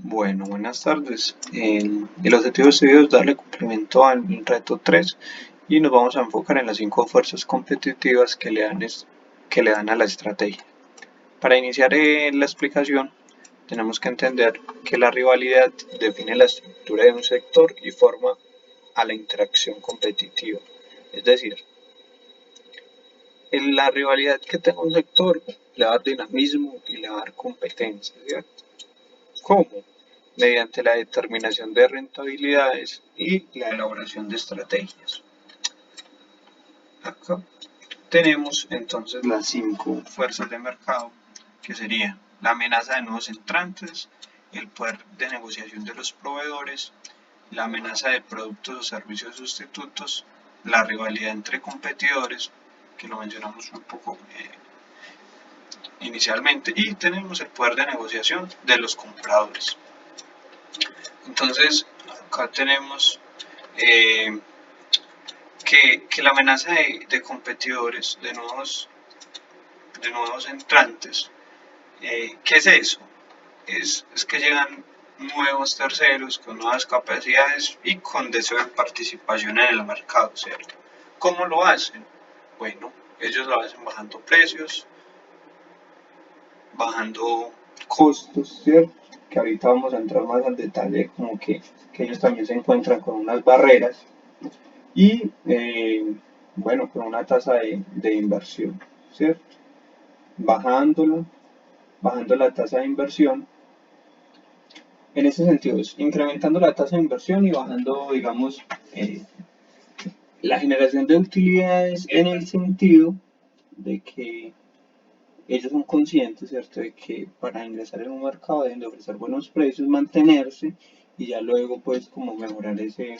Bueno, buenas tardes. El objetivo de este video es darle cumplimiento al reto 3 y nos vamos a enfocar en las 5 fuerzas competitivas que le dan a la estrategia. Para iniciar la explicación, tenemos que entender que la rivalidad define la estructura de un sector y forma a la interacción competitiva. Es decir, en la rivalidad que tenga un sector le va a dar dinamismo y le va a dar competencia, ¿cierto? ¿Cómo? Mediante la determinación de rentabilidades y la elaboración de estrategias. Acá tenemos entonces las 5 fuerzas de mercado, que serían la amenaza de nuevos entrantes, el poder de negociación de los proveedores, la amenaza de productos o servicios sustitutos, la rivalidad entre competidores, que lo mencionamos un poco inicialmente, y tenemos el poder de negociación de los compradores. Entonces, acá tenemos eh, que la amenaza de competidores, de nuevos entrantes, ¿qué es eso? Es que llegan nuevos terceros con nuevas capacidades y con deseo de participación en el mercado, ¿cierto? ¿Cómo lo hacen? Bueno, ellos lo hacen bajando precios, bajando costos, ¿cierto? Que ahorita vamos a entrar más al detalle, como que ellos también se encuentran con unas barreras y, bueno, con una tasa de inversión, ¿cierto? Bajándola, bajando la tasa de inversión. En ese sentido, es incrementando la tasa de inversión y bajando, digamos, la generación de utilidades en el sentido de que ellos son conscientes, ¿cierto?, de que para ingresar en un mercado deben de ofrecer buenos precios, mantenerse y ya luego, pues, como mejorar ese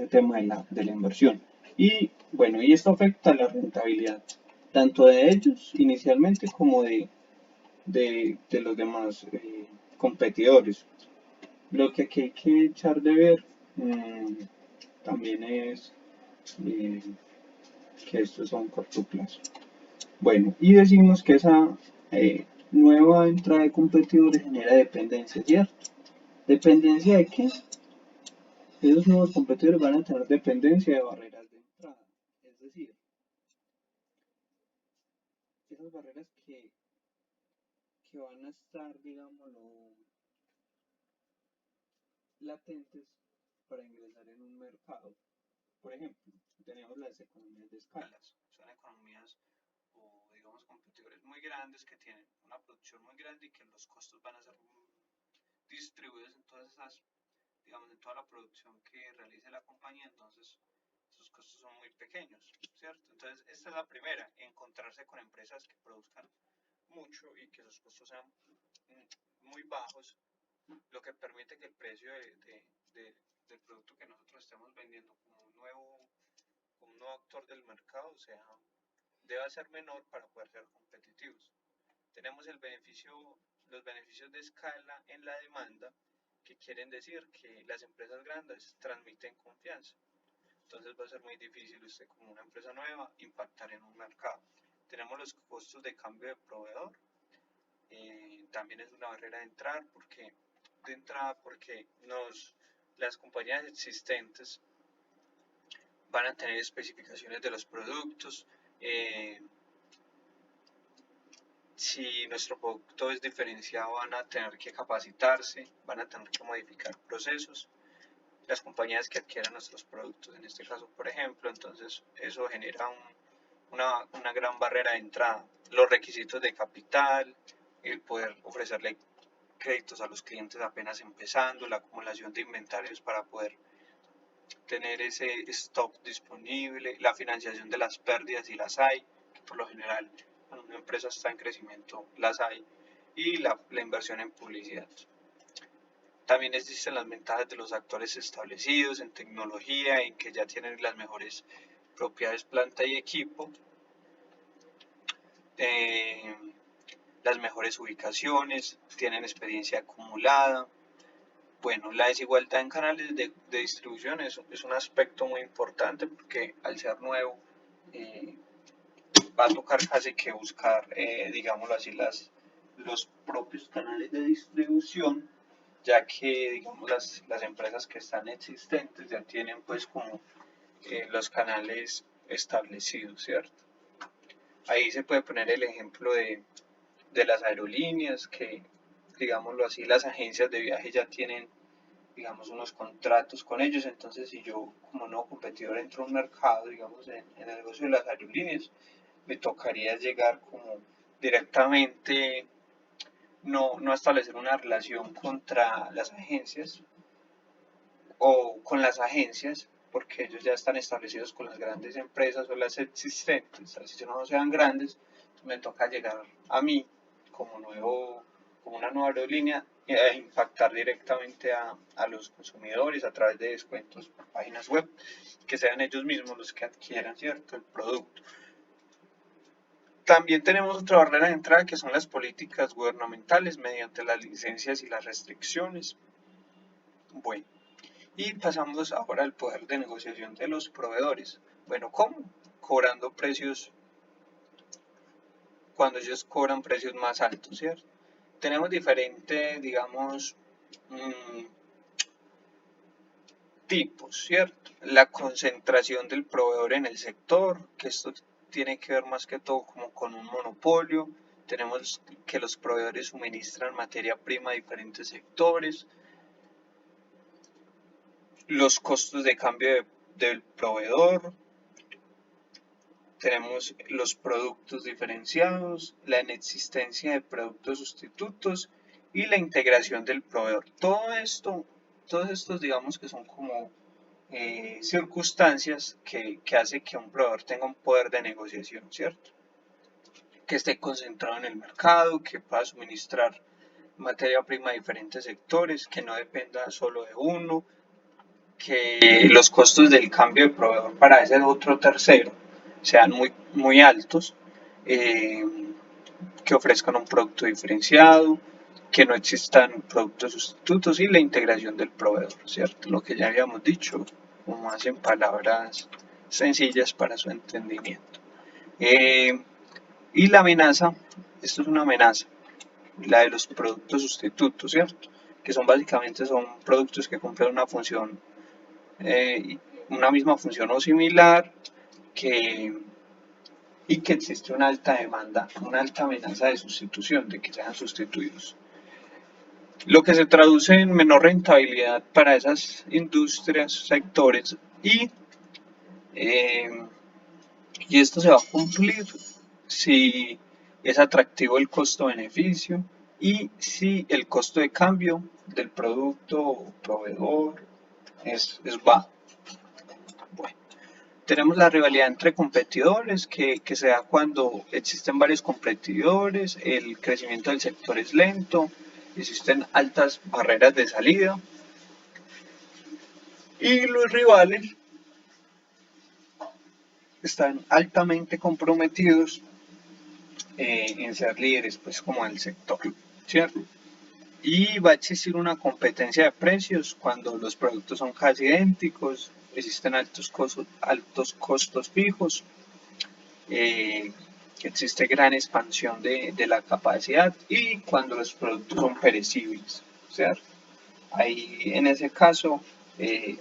tema de la inversión. Y bueno, y esto afecta a la rentabilidad, tanto de ellos inicialmente como de los demás competidores. Lo que aquí hay que echar de ver también es eh, que esto es a un corto plazo. Bueno, y decimos que esa nueva entrada de competidores genera dependencia, ¿cierto? ¿Dependencia de qué? Esos nuevos competidores van a tener dependencia de barreras de entrada. Es decir, esas barreras que van a estar, digámoslo, latentes para ingresar en un mercado. Por ejemplo, tenemos las economías de escalas. Son economías o digamos competidores muy grandes que tienen una producción muy grande y que los costos van a ser distribuidos en todas esas, digamos, en toda la producción que realice la compañía, entonces sus costos son muy pequeños, ¿cierto? Entonces, esta es la primera, encontrarse con empresas que produzcan mucho y que sus costos sean muy bajos, lo que permite que el precio del producto que nosotros estemos vendiendo como un nuevo actor del mercado deba ser menor para poder ser competitivos. Tenemos los beneficios de escala en la demanda, que quieren decir que las empresas grandes transmiten confianza. Entonces va a ser muy difícil usted como una empresa nueva impactar en un mercado. Tenemos los costos de cambio de proveedor, también es una barrera de entrada porque las compañías existentes van a tener especificaciones de los productos. Si nuestro producto es diferenciado, van a tener que capacitarse, van a tener que modificar procesos. Las compañías que adquieran nuestros productos, en este caso, por ejemplo, entonces eso genera una gran barrera de entrada. Los requisitos de capital, el poder ofrecerle créditos a los clientes apenas empezando, la acumulación de inventarios para poder tener ese stock disponible, la financiación de las pérdidas y las hay, que por lo general cuando una empresa está en crecimiento las hay, y la inversión en publicidad. También existen las ventajas de los actores establecidos en tecnología, en que ya tienen las mejores propiedades, planta y equipo, eh, las mejores ubicaciones, tienen experiencia acumulada. Bueno, la desigualdad en canales de distribución es un aspecto muy importante porque al ser nuevo va a tocar casi que buscar, digámoslo así, los propios canales de distribución ya que digamos las empresas que están existentes ya tienen pues como los canales establecidos, ¿cierto? Ahí se puede poner el ejemplo de las aerolíneas, que digámoslo así, las agencias de viaje ya tienen digamos unos contratos con ellos, entonces si yo como nuevo competidor entro a un mercado, digamos en el negocio de las aerolíneas, me tocaría llegar como directamente, no establecer una relación contra las agencias o con las agencias, porque ellos ya están establecidos con las grandes empresas o las existentes, así si no sean grandes, me toca llegar a mí como como una nueva aerolínea e impactar directamente a los consumidores a través de descuentos por páginas web, que sean ellos mismos los que adquieran, ¿cierto?, el producto. También tenemos otra barrera de entrada que son las políticas gubernamentales mediante las licencias y las restricciones. Bueno, y pasamos ahora al poder de negociación de los proveedores. Bueno, ¿cómo? Cobrando precios cuando ellos cobran precios más altos, ¿cierto? Tenemos diferentes, digamos, tipos, ¿cierto? La concentración del proveedor en el sector, que esto tiene que ver más que todo como con un monopolio. Tenemos que los proveedores suministran materia prima a diferentes sectores. Los costos de cambio del proveedor. Tenemos los productos diferenciados, la inexistencia de productos sustitutos y la integración del proveedor. Todos estos digamos que son como circunstancias que hace que un proveedor tenga un poder de negociación, ¿cierto? Que esté concentrado en el mercado, que pueda suministrar materia prima a diferentes sectores, que no dependa solo de uno, que los costos del cambio de proveedor para ese otro tercero sean muy altos, eh, que ofrezcan un producto diferenciado, que no existan productos sustitutos y la integración del proveedor, ¿cierto? Lo que ya habíamos dicho, como más en palabras sencillas para su entendimiento. Y la amenaza, esto es una amenaza, la de los productos sustitutos, ¿cierto? Que son básicamente son productos que cumplen una misma función o similar, que, y que existe una alta demanda, una alta amenaza de sustitución, de que sean sustituidos. Lo que se traduce en menor rentabilidad para esas industrias, sectores, eh, y esto se va a cumplir si es atractivo el costo-beneficio y si el costo de cambio del producto o proveedor es bajo. Bueno, tenemos la rivalidad entre competidores que se da cuando existen varios competidores, el crecimiento del sector es lento, existen altas barreras de salida y los rivales están altamente comprometidos en ser líderes, pues como el sector, ¿cierto? Y va a existir una competencia de precios cuando los productos son casi idénticos, existen altos costos fijos, eh, existe gran expansión de la capacidad y cuando los productos son perecibles, ¿cierto? Ahí en ese caso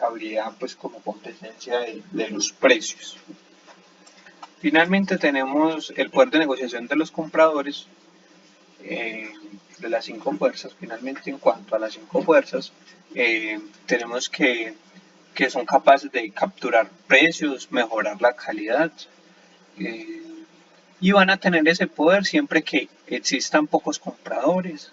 habría pues como competencia de los precios. Finalmente tenemos el poder de negociación de los compradores, de las 5 fuerzas. Finalmente, en cuanto a las 5 fuerzas, tenemos que son capaces de capturar precios, mejorar la calidad, eh, y van a tener ese poder siempre que existan pocos compradores,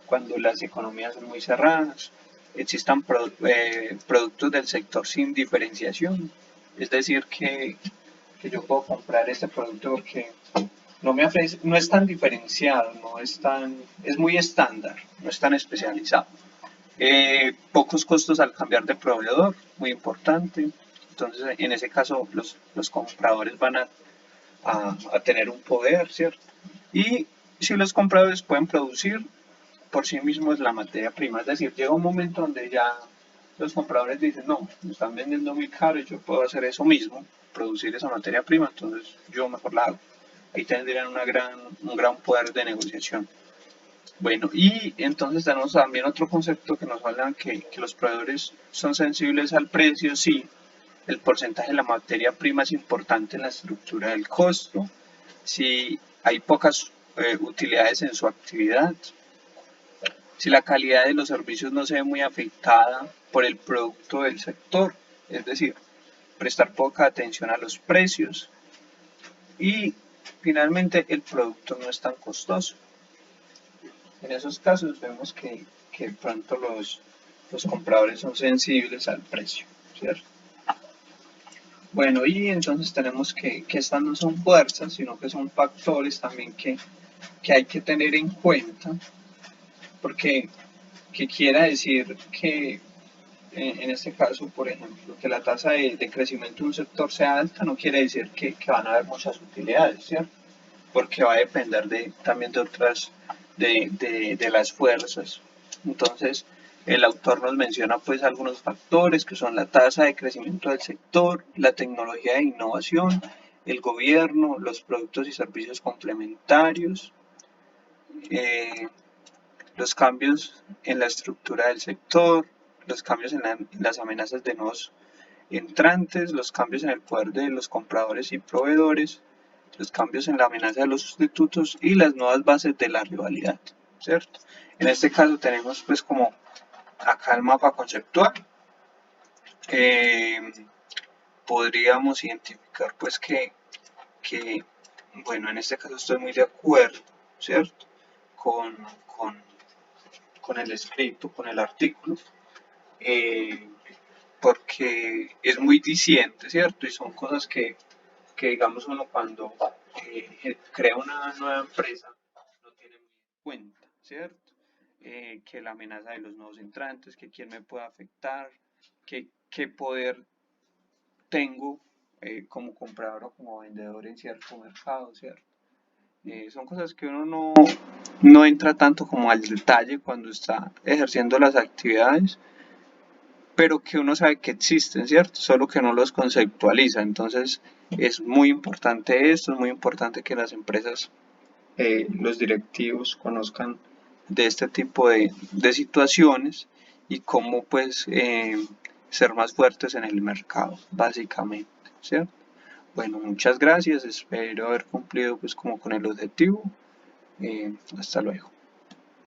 cuando las economías son muy cerradas, existan productos del sector sin diferenciación, es decir, que yo puedo comprar este producto porque no es tan diferenciado, es muy estándar, no es tan especializado. Pocos costos al cambiar de proveedor, muy importante. Entonces, en ese caso, los compradores van a tener un poder, ¿cierto? Y si los compradores pueden producir por sí mismos la materia prima, es decir, llega un momento donde ya los compradores dicen, no, me están vendiendo muy caro y yo puedo hacer eso mismo, producir esa materia prima, entonces yo mejor la hago. Ahí tendrían un gran poder de negociación. Bueno, y entonces tenemos también otro concepto que nos habla que los proveedores son sensibles al precio, sí, el porcentaje de la materia prima es importante en la estructura del costo, si hay pocas utilidades en su actividad, si la calidad de los servicios no se ve muy afectada por el producto del sector, es decir, prestar poca atención a los precios y finalmente el producto no es tan costoso. En esos casos vemos que pronto los compradores son sensibles al precio, ¿cierto? Bueno, y entonces tenemos que estas no son fuerzas, sino que son factores también que hay que tener en cuenta, porque que quiera decir que en este caso, por ejemplo, que la tasa de crecimiento de un sector sea alta, no quiere decir que van a haber muchas utilidades, ¿cierto? Porque va a depender también de otras, de las fuerzas. Entonces, el autor nos menciona pues algunos factores que son la tasa de crecimiento del sector, la tecnología de innovación, el gobierno, los productos y servicios complementarios, eh, los cambios en la estructura del sector, los cambios en las amenazas de nuevos entrantes, los cambios en el poder de los compradores y proveedores, los cambios en la amenaza de los sustitutos y las nuevas bases de la rivalidad, ¿cierto? En este caso tenemos pues como acá el mapa conceptual. Eh, Podríamos identificar pues que, bueno, en este caso estoy muy de acuerdo, ¿cierto? Con, con, con el escrito, con el artículo, eh, porque es muy diciente, ¿cierto? Y son cosas que digamos uno cuando crea una nueva empresa no tiene muy en cuenta, ¿cierto? Que la amenaza de los nuevos entrantes, que quién me puede afectar, qué poder tengo como comprador o como vendedor en cierto mercado, ¿cierto? Son cosas que uno no entra tanto como al detalle cuando está ejerciendo las actividades, pero que uno sabe que existen, ¿cierto? Solo que no los conceptualiza. Entonces es muy importante esto, es muy importante que las empresas, los directivos conozcan de este tipo de situaciones y cómo pues ser más fuertes en el mercado, básicamente, ¿cierto? Bueno, muchas gracias, espero haber cumplido pues como con el objetivo. Hasta luego.